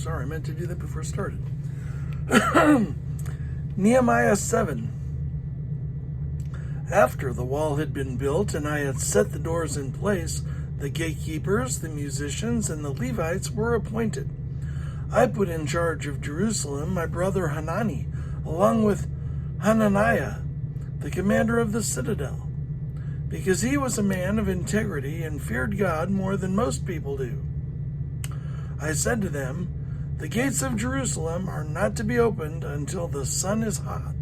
Sorry, I meant to do that before I started. Nehemiah 7. After the wall had been built and I had set the doors in place, the gatekeepers, the musicians, and the Levites were appointed. I put in charge of Jerusalem my brother Hanani, along with Hananiah, the commander of the citadel, because he was a man of integrity and feared God more than most people do. I said to them, "The gates of Jerusalem are not to be opened until the sun is hot.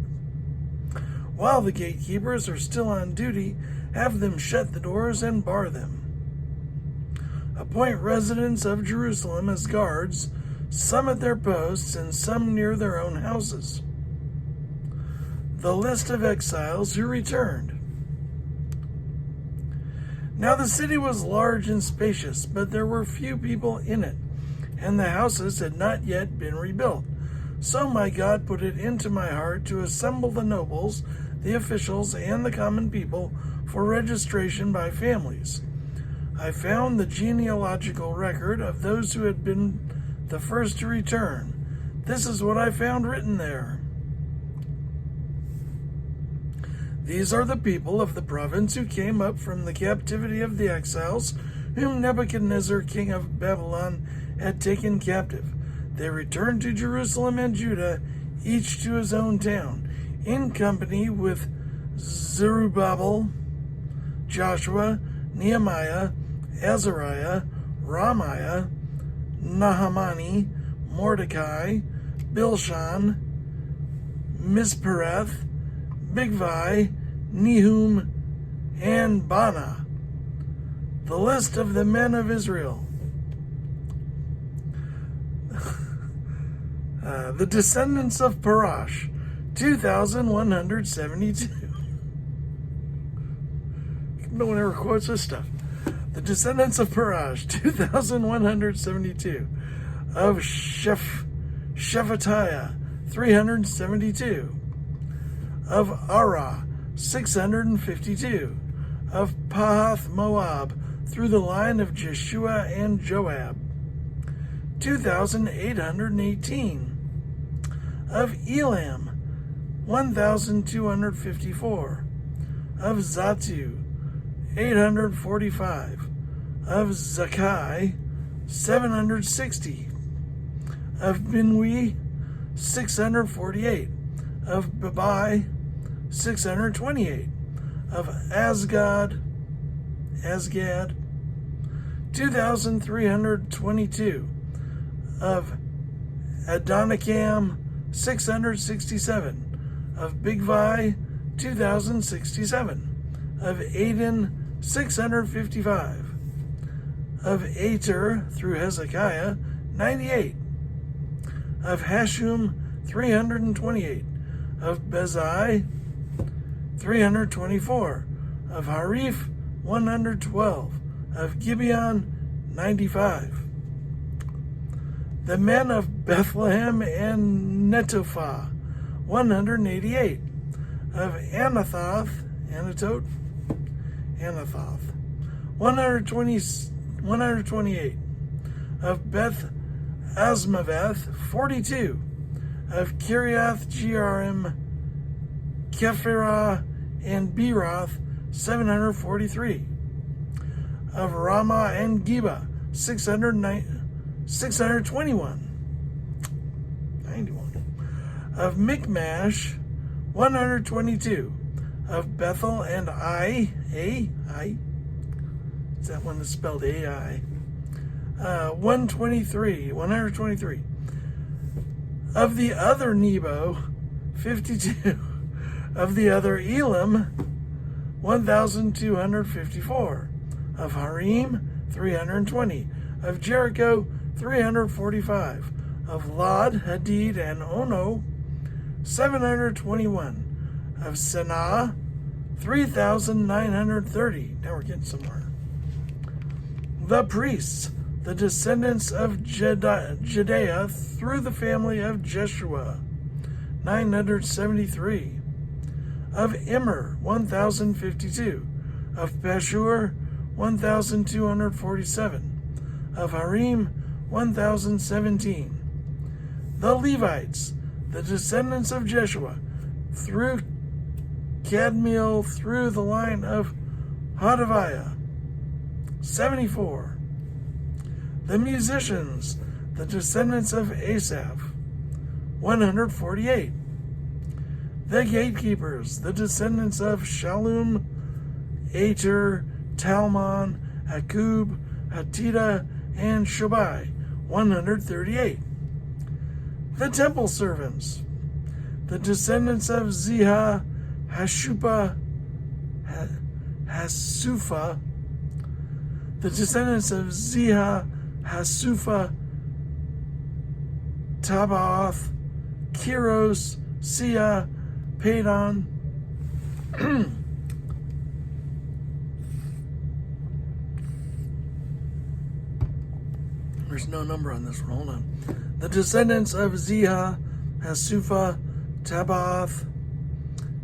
While the gatekeepers are still on duty, have them shut the doors and bar them. Appoint residents of Jerusalem as guards, some at their posts and some near their own houses." The list of exiles who returned. Now the city was large and spacious, but there were few people in it, and the houses had not yet been rebuilt. So my God put it into my heart to assemble the nobles, the officials, and the common people for registration by families. I found the genealogical record of those who had been the first to return. This is what I found written there. These are the people of the province who came up from the captivity of the exiles, whom Nebuchadnezzar, king of Babylon, had taken captive. They returned to Jerusalem and Judah, each to his own town, in company with Zerubbabel, Joshua, Nehemiah, Azariah, Ramiah, Nahamani, Mordecai, Bilshan, Mispereth, Bigvai, Nehum, and Bana. The list of the men of Israel. The descendants of Parash, 2,172. No one ever quotes this stuff. The descendants of Parash, 2,172. Of Shephatiah, 372. Of Arah, 652. Of Pahath Moab, through the line of Jeshua and Joab, 2,818. Of Elam, 1,254. Of Zatu, 845. Of Zakai, 760. Of Binwi, 648. Of Babai, 628. Of Asgad, 2,322. Of Adonikam, 667. Of Bigvai, 2,067. Of Aden, 655. Of Ater, through Hezekiah, 98. Of Hashum, 328. Of Bezai, 324. Of Harif, 112. Of Gibeon, 95. The men of Bethlehem and Netophah, 188. Of Anathoth, 128. Of Beth Asmaveth, 42. Of Kiriath Jearim, Kephirah, and Beeroth, 743. Of Ramah and Geba, 621. 91. Of Michmash, 122. Of Bethel and Ai. Is that one that's spelled AI? 123. Of the other Nebo, 52. Of the other Elam, 1,254. Of Harim, 320. Of Jericho, 345. Of Lod, Hadid, and Ono, 721. Of Sanaa, 3,930. Now we're getting somewhere. The priests, the descendants of Jedaiah through the family of Jeshua, 973. Of Immer, 1,052. Of Pashur, 1,247. Of Harim, 1,017. The Levites, the descendants of Jeshua, through Kadmiel, through the line of Hodaviah, 74. The musicians, the descendants of Asaph, 148. The gatekeepers, the descendants of Shallum, Ater, Talmon, Akub, Hatita, and Shobai, 138. The temple servants, the descendants of Ziha, Hasufa, the descendants of Ziha, Hasufa, Tabaoth, Kiros, Sia, Padon, there's no number on this one, hold on. The descendants of Ziha, Hasufa, Tabaoth,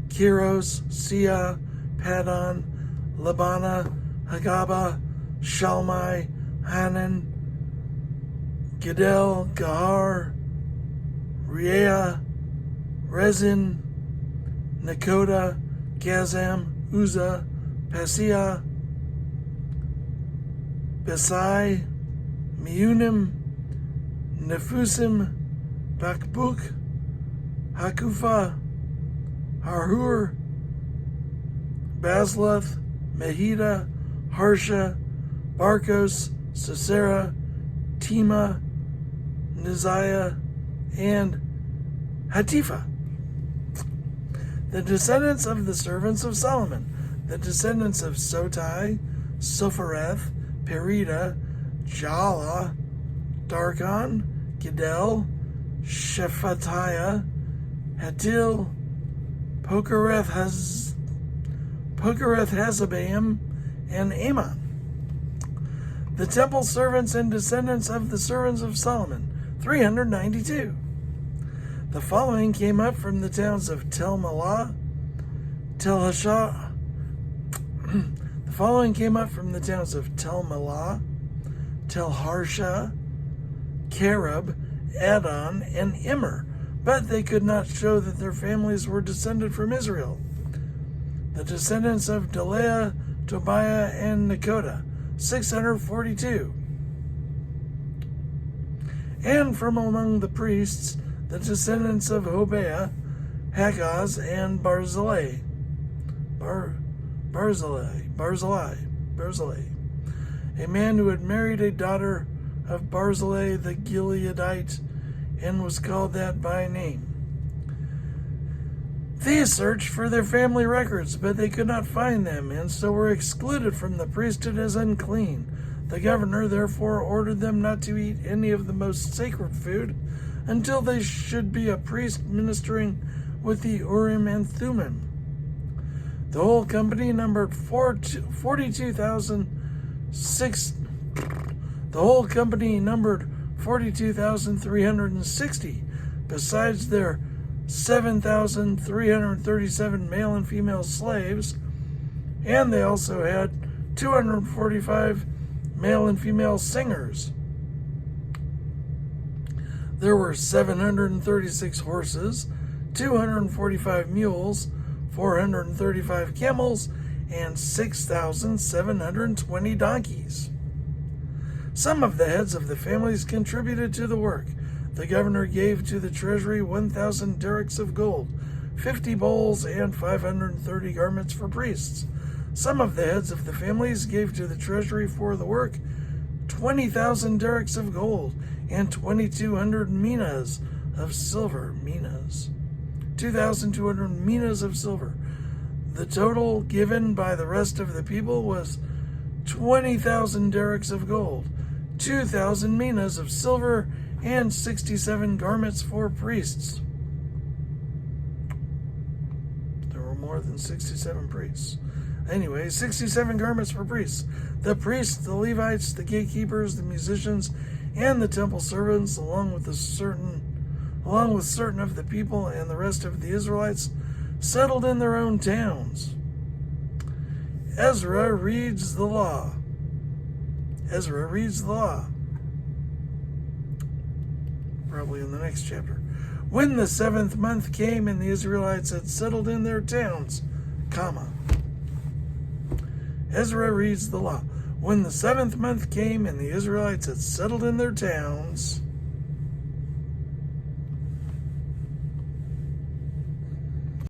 Kiros, Sia, Padon, Labana, Hagaba, Shalmai, Hanan, Gedel, Gahar, Reah, Rezin, Nakoda, Gazam, Uzzah, Paseah, Besai, Meunim, Nephusim, Bakbuk, Hakufa, Harhur, Basluth, Mehida, Harsha, Barkos, Sisera, Tema, Neziah, and Hatifa. The descendants of the servants of Solomon, the descendants of Sotai, Sophareth, Perida, Jala, Darkon, Gidel, Shephatiah, Hatil, Pokereth Hazabaim, and Amon. The temple servants and descendants of the servants of Solomon, 392. The following came up from the towns of Tel Malah, Tel Hasha. The following came up from the towns of Tel Malah, Tel Harsha, Kerub, Adon, and Immer, but they could not show that their families were descended from Israel. The descendants of Delaiah, Tobiah, and Nakoda, 642. And from among the priests, the descendants of Hobaiah, Hakaz, and Barzillai, a man who had married a daughter of Barzillai the Gileadite, and was called that by name. These searched for their family records, but they could not find them, and so were excluded from the priesthood as unclean. The governor therefore ordered them not to eat any of the most sacred food until they should be a priest ministering with the Urim and Thummim. The whole company numbered 42,360, besides their 7,337 male and female slaves, and they also had 245 male and female singers. There were 736 horses, 245 mules, 435 camels, and 6,720 donkeys. Some of the heads of the families contributed to the work. The governor gave to the treasury 1,000 derricks of gold, 50 bowls, and 530 garments for priests. Some of the heads of the families gave to the treasury for the work 20,000 derricks of gold and 2,200 minas of silver. 2,200 minas of silver. The total given by the rest of the people was 20,000 derricks of gold, 2,000 minas of silver, and 67 garments for priests. There were more than 67 priests. Anyway, 67 garments for priests. The priests, the Levites, the gatekeepers, the musicians, and the temple servants, along with certain of the people and the rest of the Israelites, settled in their own towns. Ezra reads the law. probably in the next chapter. When the 7th month came and the Israelites had settled in their towns, comma. Ezra reads the law. When the 7th month came and the Israelites had settled in their towns,